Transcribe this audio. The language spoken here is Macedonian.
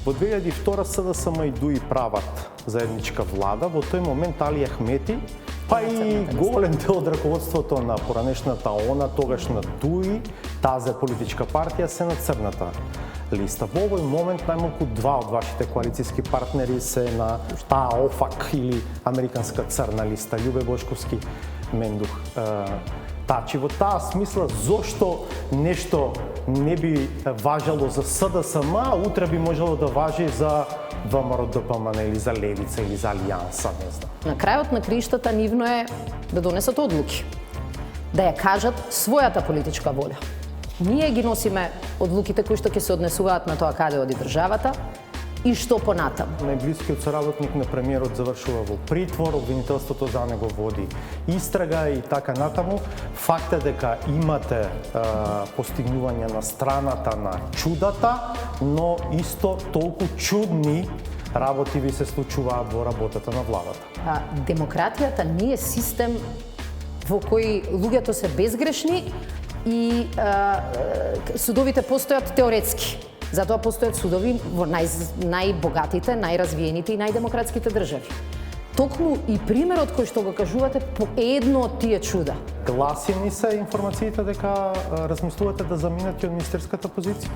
Во 2002 СДСМ и ДУИ прават заедничка влада, во тој момент Али Ахмети, па и голем дел од раководството на поранешната ОНА, тогашна ДУИ, тази политичка партија се на црната листа. Во овој момент најмалку два од вашите коалицијски партнери се на таа ОФАК или Американска црна листа, Љубе Бошковски, Мендух Тачи. Во таа смисла, зошто нешто не би важело за СДСМ, а утре би можело да важи за ВМРО-ДПМН или за Левица или за Алијанса, не знам. На крајот на криштата нивно е да донесат одлуки, да ја кажат својата политичка воља. Ние ги носиме одлуките кои што ќе се однесуваат на тоа каде оди државата и што понатаму. Најблискиот соработник на премиерот завршува во притвор, обвинителството за него води истрага и така натаму. Факт е дека имате постигнување на страната на чудата, но исто толку чудни работи ви се случуваат во работата на владата. Демократијата не е систем во кој луѓето се безгрешни и судовите постојат теоретски. Затоа постојат судови во најбогатите, најразвиените и најдемократските држави. Токму и примерот кој што го кажувате по едно од тие чуда. Гласени се информациите дека размислувате да заминете од министерската позиција?